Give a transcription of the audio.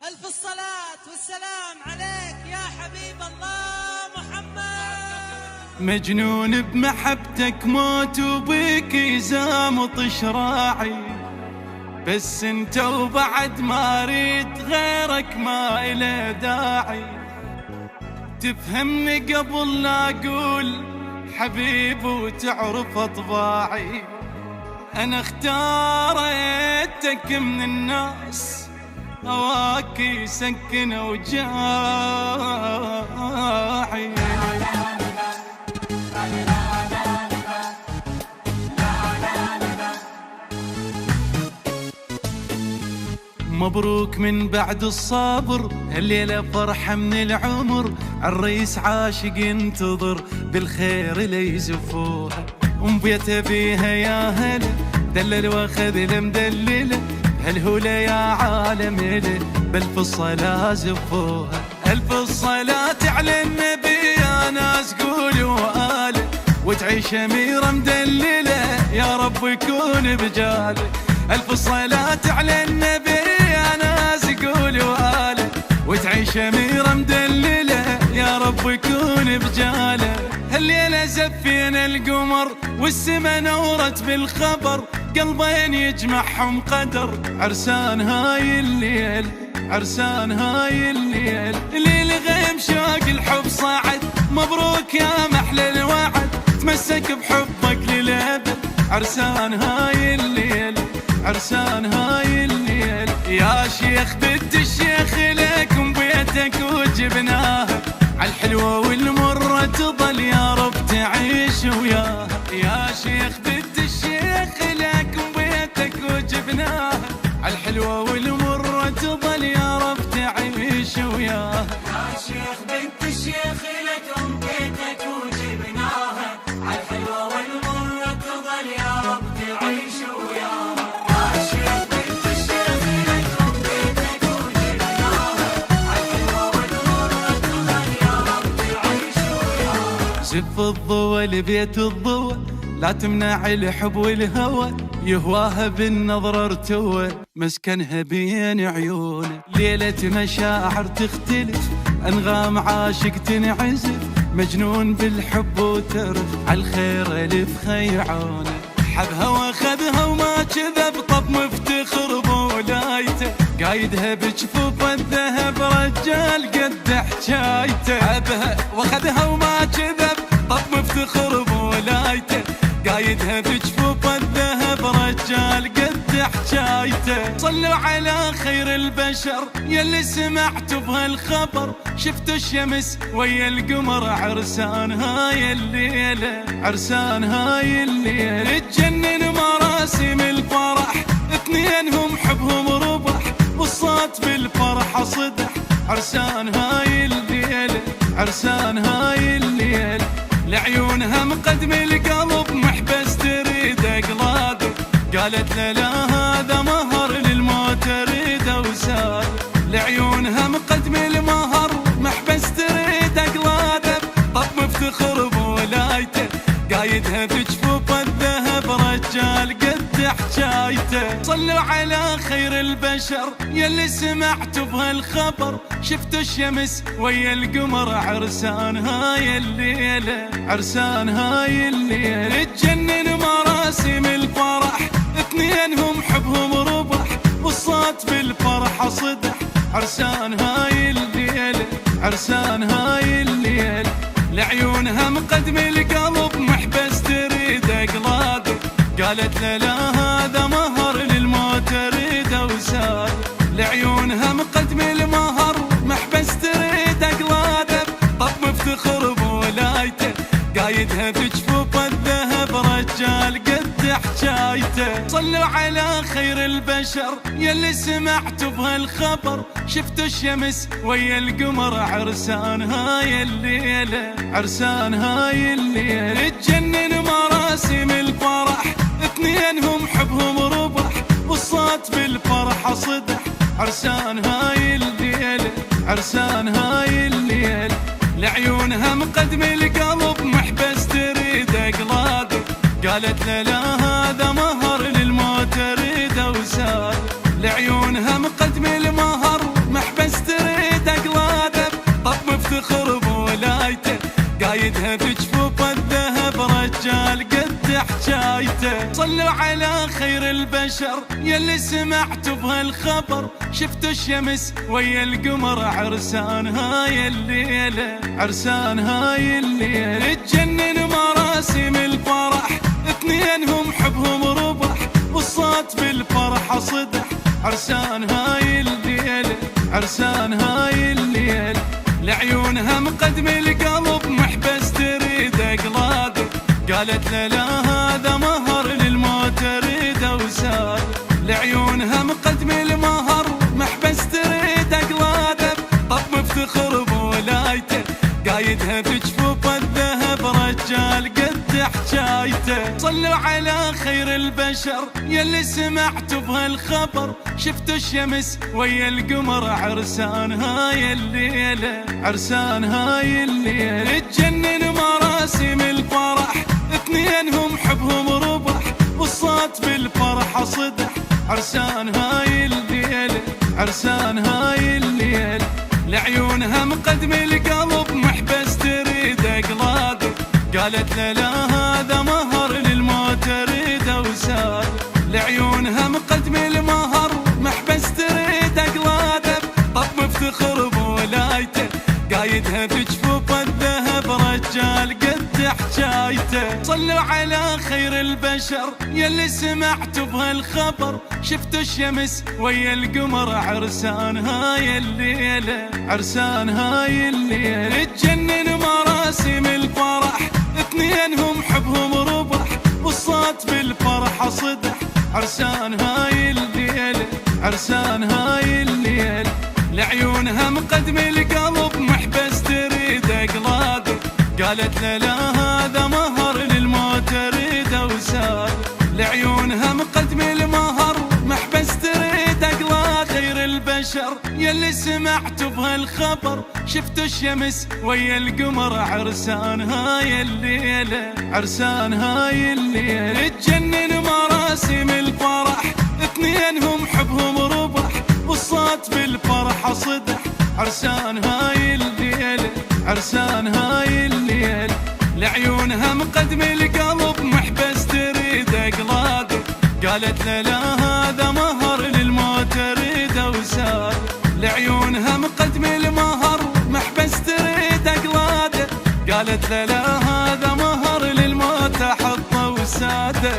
ألف الصلاة والسلام عليك يا حبيب الله محمد. مجنون بمحبتك موت وبيك يزامط شراعي، بس انت وبعد ما اريد غيرك ما إله داعي. تفهمني قبل لا اقول حبيب وتعرف اطباعي. انا اختاريتك من الناس هواك يسكن وجاعي. مبروك من بعد الصبر، الليلة فرحة من العمر. الريس عاشق ينتظر بالخير ليزفوها، ومبيته بيها يا هلا دلل واخذ المدلله. هالهولة يا عالم له بالف الصلاة زفوها. الف الصلاة على النبي يا ناس قولوا آله، وتعيش أميرة مدللة يا رب يكون بجاله. الف الصلاة على النبي يا ناس قولوا آله، وتعيش أميرة مدللة يا رب يكون بجاله. هالليلة زفينا القمر والسما نورت بالخبر، قلبين يجمعهم قدر. عرسان هاي الليل، عرسان هاي الليل، ليل غيم شوق الحب صعد. مبروك يا محلى الوعد، تمسك بحبك للأبد. عرسان هاي الليل، عرسان هاي الليل، يا شيخ بنت الشيخ لكم بيتك وجبناها. عالحلوة والمرة تظل يا رب تعيش وياها. يا شيخ بنت الشيخ لكم بيتك وجبناها. عالحلوة والمرة تظل يا رب تعيش وياها. يا شيخ بنت الشيخ لكم بيتك وجبناها. عالحلوة والمرة تظل يا رب تعيش وياها. يا شيخ بنت الشيخ لكم بيتك وجبناها. عالحلوة والمرة تظل يا رب تعيش وياها. زف الضوى لبيت الضوى، لا تمنع الحب والهوى. يهواها بالنظر ارتوى، مسكنها بين عيونه. ليلة مشاعر تختلف، انغام عاشق تنعزف. مجنون بالحب وترف، عالخير الف خيعونه. حبها واخذها وما كذب، طب مفتخر بولايته. قايدها بجفوف الذهب رجال قد حجايته. حبها واخذها وما كذب، طب مفتخر بولايته. قايدها بجفوف الذهب رجال قد حجايته. صلوا على خير البشر يلي سمعتوا بهالخبر. شفتوا الشمس ويا القمر، عرسان هاي الليلة، عرسان هاي الليلة. تجنن مراسم الفرح، اثنينهم حبهم ربح، والصوت بالفرحة صدح. عرسان هاي الليلة، عرسان هاي الليلة، لعيونها مقدم القلب محبس تريد اقلاده. قالت لا هذا مهر للموت اريده وساد. لعيونها مقدم المهر محبس تريد اقلاده. طب مفتخر بولايته، قايدها بجفوف الذهب رجال قد حجايته. صلوا على خير البشر يلي سمعتوا بهالخبر. شفتوا الشمس ويا القمر، عرسان هاي الليلة، عرسان هاي الليلة. تجنن مراسم الفرح، اثنينهم حبهم ربح، والصوت بالفرحة صدح. عرسان هاي الليلة، عرسان هاي الليلة، لعيونها مقدم القلب محبس تريد اقلاده. قالت لا هذا مهر للموت اريده وساد. لعيونها مقدم المهر محبس تريد اقلاده. طب مفتخر بولايته، قايدها بجفوف الذهب رجال قد حجايته. صلوا على خير البشر يلي سمعتوا بهالخبر. شفتوا الشمس ويا القمر، عرسان هاي الليلة، عرسان هاي الليلة. تجنن مراسم الفرح، اثنينهم حبهم ربح، والصوت بالفرحة صدح. عرسان هاي الليلة، عرسان هاي الليلة، لعيونها مقدم القلب محبس تريد اقلاده. قالت لا هذا مهر للموت اريده وساد. لعيونها مقدم المهر محبس بولايته، قايدها بجفوف الذهب رجال قد حجايته. صلوا على خير البشر يلي سمعتوا بهالخبر، شفتوا الشمس ويا القمر عرسان هاي الليلة، عرسان هاي الليلة. تجنن مراسم الفرح اثنينهم حبهم ربح، والصوت بالفرحة صدح، عرسان هاي الليلة، عرسان هاي الليلة. لعيونها مقدم القلب محبس تريد اقلاده، قالت له لا هذا مهر للموت اريده وساد. لعيونها مقدم المهر محبس تريد اقلاده، طب مفتخر بولايته، قايدها بجفوف الذهب رجال قد حجايته. صلوا على خير البشر يلي سمعتوا بهالخبر، شفتوا الشمس ويا القمر عرسان هاي الليلة، عرسان هاي الليلة. تجنن مراسم الفرح اثنينهم حبهم ربح، والصوت بالفرحة صدح، عرسان هاي الليلة، عرسان هاي الليلة. لعيونها مقدم القلب محبس تريد اقلاده، قالت له لا هذا مهر للموت اريده وساد. لعيونها مقدم المهر محبس تريد اقلاده، طب مفتخر بولايته، قايدها بجفوف الذهب رجال قد حجايته. صلوا على خير البشر يلي سمعتوا بهالخبر، شفتوا الشمس ويا القمر عرسان هاي الليلة، عرسان هاي الليلة. تجنن مراسم الفرح اثنينهم حبهم ربح، والصوت بالفرحة صدح، عرسان هاي الليلة، عرسان هاي الليلة. لعيونها مقدم القلب محبس تريد اقلاده، قالت له لا هذا مهر للموت اريده وساد. لعيونها مقدم المهر محبس تريد اقلاده، خير البشر يلي سمعتوا بهالخبر، شفتوا الشمس ويا القمر عرسان هاي الليلة، عرسان هاي الليلة. تجنن مراسم الفرح اثنينهم حبهم ربح، والصوت بالفرحة صدح، عرسان هاي الليلة، عرسان هاي الليلة. لعيونها مقدم القلب محبس تريد اقلاده، قالت له لا هذا مهر للموت اريده وساد. لعيونها مقدم المهر محبس تريد اقلاده، قالت له لا هذا مهر للموت احطه وساده.